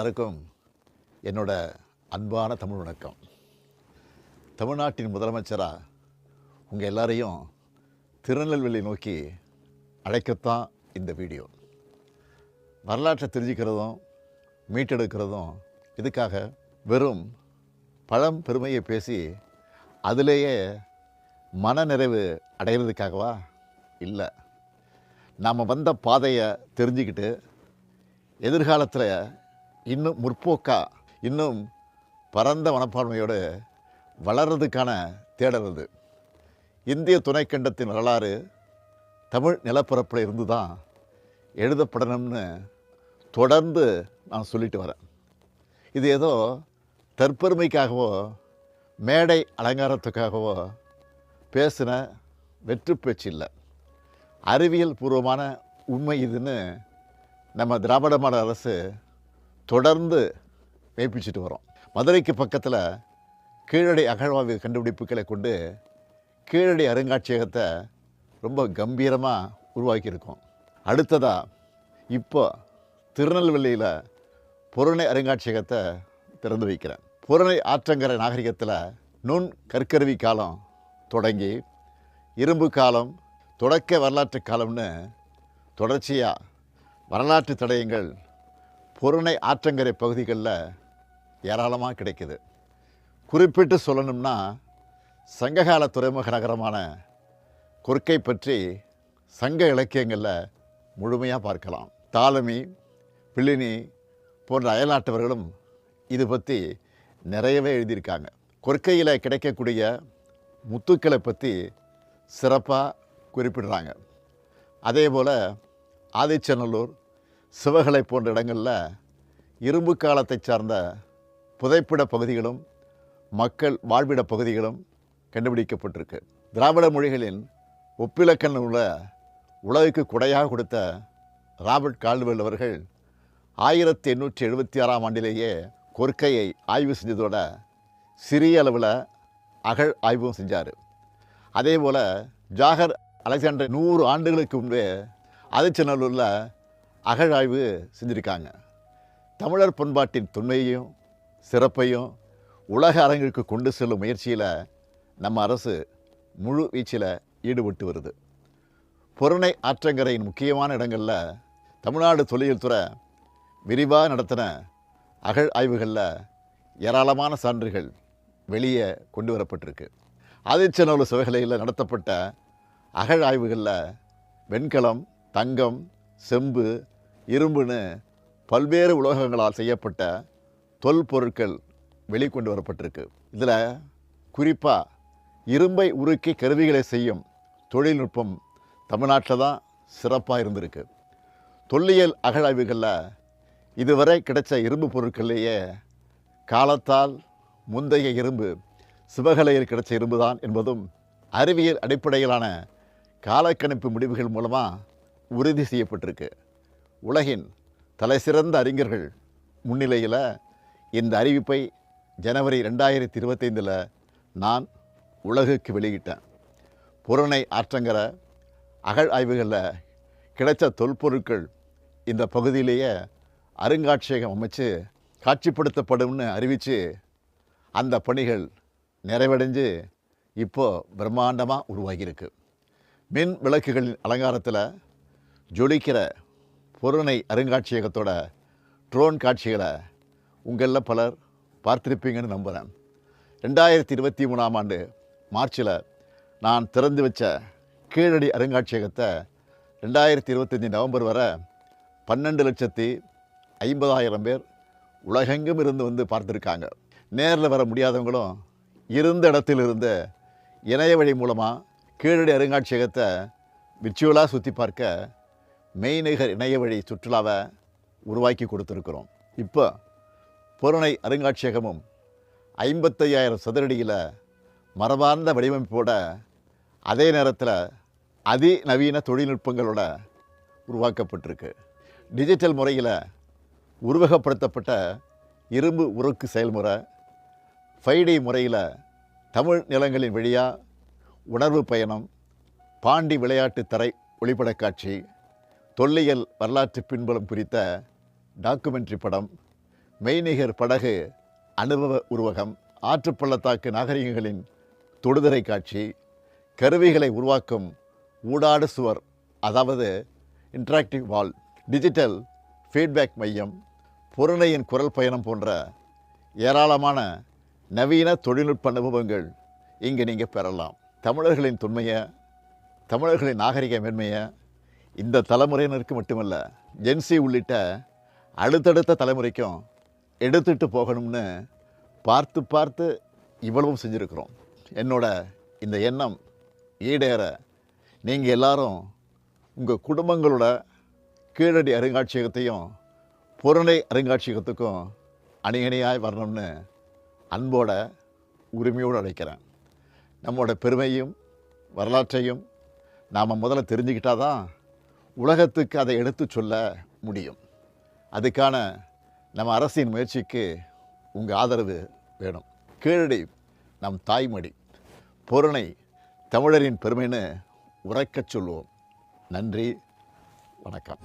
எல்லாருக்கும் என்னோட அன்பான தமிழ் வணக்கம். தமிழ்நாட்டின் முதலமைச்சராக உங்கள் எல்லாரையும் திருநெல்வேலி நோக்கி அழைக்கத்தான் இந்த வீடியோ. வரலாற்றை தெரிஞ்சுக்கிறதும் மீட்டெடுக்கிறதும் இதுக்காக வெறும் பழம் பெருமையை பேசி அதிலேயே மனநிறைவு அடைகிறதுக்காகவா? இல்லை. நாம் வந்த பாதையை தெரிஞ்சுக்கிட்டு எதிர்காலத்தில் இன்னும் முற்போக்காக இன்னும் பரந்த மனப்பான்மையோடு வளர்கிறதுக்கான தேடல் இது. இந்திய துணைக்கண்டத்தின் வரலாறு தமிழ் நிலப்பரப்பில் இருந்து தான் எழுதப்படணும்னு தொடர்ந்து நான் சொல்லிட்டு வரேன். இது ஏதோ தற்பெருமைக்காகவோ மேடை அலங்காரத்துக்காகவோ பேசின வெற்று பேச்சு இல்லை. அறிவியல் பூர்வமான உண்மை இதுன்னு நம்ம திராவிட மாடல் அரசு தொடர்ந்து மெய்ப்பிச்சுட்டு வரோம். மதுரைக்கு பக்கத்தில் கீழடி அகழ்வாய்வு கண்டுபிடிப்புகளை கொண்டு கீழடி அருங்காட்சியகத்தை ரொம்ப கம்பீரமாக உருவாக்கியிருக்கோம். அடுத்ததாக இப்போ திருநெல்வேலியில் பொருணை அருங்காட்சியகத்தை திறந்து வைக்கிறேன். பொருணை ஆற்றங்கரை நாகரிகத்தில் நுண் கற்கருவி காலம் தொடங்கி இரும்பு காலம், தொடக்க வரலாற்று காலம்னு தொடர்ச்சியாக வரலாற்று தடயங்கள் பொருணை ஆற்றங்கரை பகுதிகளில் ஏராளமாக கிடைக்குது. குறிப்பிட்டு சொல்லணும்னா சங்ககால துறைமுக நகரமான கொர்க்கை பற்றி சங்க இலக்கியங்களில் முழுமையாக பார்க்கலாம். தாலமி, பிளினி போன்ற அயல்நாட்டவர்களும் இது பற்றி நிறையவே எழுதியிருக்காங்க. கொர்க்கையில் கிடைக்கக்கூடிய முத்துக்களை பற்றி சிறப்பாக குறிப்பிடுறாங்க. அதே போல் ஆதிச்சநல்லூர், சிவகலை போன்ற இடங்களில் இரும்பு காலத்தை சார்ந்த புதைப்பிட பகுதிகளும் மக்கள் வாழ்விட பகுதிகளும் கண்டுபிடிக்கப்பட்டிருக்கு. திராவிட மொழிகளின் ஒப்பிலக்கண நூலை உலகுக்கு கொடையாக கொடுத்த ராபர்ட் கால்டுவெல் அவர்கள் 1876ஆம் ஆண்டிலேயே கொர்க்கையை ஆய்வு செஞ்சதோட சிறிய அளவில் அகழ் ஆய்வும் செஞ்சார். அதே போல் ஜாகர் அலெக்சாண்டர் 100 ஆண்டுகளுக்கு முன்பே ஆதிச்சநல்லூரில் அகழாய்வு செஞ்சுருக்காங்க. தமிழர் பண்பாட்டின் தொன்மையையும் சிறப்பையும் உலக அரங்கிற்கு கொண்டு செல்லும் முயற்சியில் நம்ம அரசு முழு வீச்சில் ஈடுபட்டு வருது. பொருணை ஆற்றங்கரையின் முக்கியமான இடங்களில் தமிழ்நாடு தொல்லியல் துறை விரிவாக நடத்தின அகழ் ஆய்வுகளில் ஏராளமான சான்றுகள் வெளியே கொண்டு வரப்பட்டிருக்கு. ஆதிச்சநல்லூர் சிவகலையில் நடத்தப்பட்ட அகழ் ஆய்வுகளில் வெண்கலம், தங்கம், செம்பு, இரும்புன்னு பல்வேறு உலோகங்களால் செய்யப்பட்ட தொல்பொருட்கள் வெளிக்கொண்டு வரப்பட்டிருக்கு. இதில் குறிப்பாக இரும்பை உருக்கி கருவிகளை செய்யும் தொழில்நுட்பம் தமிழ்நாட்டில் தான் சிறப்பாக இருந்திருக்கு. தொல்லியல் அகழாய்வுகளில் இதுவரை கிடைச்ச இரும்பு பொருட்கள்லேயே காலத்தால் முந்தைய இரும்பு சிவகலையில் கிடைச்ச இரும்பு தான் என்பதும் அறிவியல் அடிப்படையிலான காலக்கணிப்பு முடிவுகள் மூலமாக உறுதி செய்யப்பட்டிருக்கு. உலகின் தலைசிறந்த அறிஞர்கள் முன்னிலையில் இந்த அறிவிப்பை ஜனவரி 2025 நான் உலகுக்கு வெளியிட்டேன். பொருணை ஆற்றங்கரை அகழ் ஆய்வுகளில் கிடைச்ச தொல்பொருட்கள் இந்த பகுதியிலேயே அருங்காட்சியகம் அமைச்சு காட்சிப்படுத்தப்படும்னு அறிவித்து அந்த பணிகள் நிறைவடைஞ்சு இப்போது பிரம்மாண்டமாக உருவாகியிருக்கு. மின் விளக்குகளின் அலங்காரத்தில் ஜொலிக்கிற பொருணை அருங்காட்சியகத்தோட ட்ரோன் காட்சிகளை உங்களில் பலர் பார்த்திருப்பீங்கன்னு நம்புகிறேன். 2023ஆம் ஆண்டு மார்ச்சில் நான் திறந்து வச்ச கீழடி அருங்காட்சியகத்தை 2025 நவம்பர் வரை 12,50,000 பேர் உலகெங்கும் இருந்து வந்து பார்த்துருக்காங்க. நேரில் வர முடியாதவங்களும் இருந்த இடத்திலிருந்து இணைய வழி மூலமாக கீழடி அருங்காட்சியகத்தை விர்ச்சுவலாக சுற்றி பார்க்க மெய்நிகர் இணைய வழி சுற்றுலாவை உருவாக்கி கொடுத்துருக்குறோம். இப்போ பொருணை அருங்காட்சியகமும் 55,000 சதுரடியில் மரபார்ந்த வடிவமைப்போட அதே நேரத்தில் அதிநவீன தொழில்நுட்பங்களோட உருவாக்கப்பட்டிருக்கு. டிஜிட்டல் முறையில் உருவகப்படுத்தப்பட்ட இரும்பு உருக்கு செயல்முறை, 5D முறையில் தமிழ் நிலங்களின் வழியாக உணர்வு பயணம், பாண்டி விளையாட்டு தரை ஒளிப்படக் காட்சி, தொல்லியல் வரலாற்று பின்புலம் குறித்த டாக்குமெண்ட்ரி படம், மெய்நிகர் படகு அனுபவ உருவகம், ஆற்றுப்பள்ளத்தாக்கு நாகரிகங்களின் தொடுதிரை காட்சி, கருவிகளை உருவாக்கும் ஊடாடு சுவர், அதாவது இன்ட்ராக்டிவ் வால், டிஜிட்டல் ஃபீட்பேக் மையம், பொருணையின் குரல் பயணம் போன்ற ஏராளமான நவீன தொழில்நுட்ப அனுபவங்கள் இங்கே நீங்கள் பெறலாம். தமிழர்களின் தொன்மையை, தமிழர்களின் நாகரிக மேன்மையை இந்த தலைமுறையினருக்கு மட்டுமல்ல, ஜென்சி உள்ளிட்ட அடுத்தடுத்த தலைமுறைக்கும் எடுத்துகிட்டு போகணும்னு பார்த்து பார்த்து இவ்வளவும் செஞ்சுருக்கிறோம். என்னோட இந்த எண்ணம் ஈடேற நீங்கள் எல்லாரும் உங்கள் குடும்பங்களோட கீழடி அருங்காட்சியகத்தையும் பொருணை அருங்காட்சியகத்துக்கும் அணியணியாய் வரணும்னு அன்போட உரிமையோடு அழைக்கிறேன். நம்மளோட பெருமையும் வரலாற்றையும் நாம் முதல்ல தெரிஞ்சுக்கிட்டால் தான் உலகத்துக்கு அதை எடுத்து சொல்ல முடியும். அதுக்கான நம்ம அரசின் முயற்சிக்கு உங்கள் ஆதரவு வேணும். கீழடி நம் தாய்மடி, பொருணை தமிழரின் பெருமைன்னு உரைக்கச் சொல்லுவோம். நன்றி, வணக்கம்.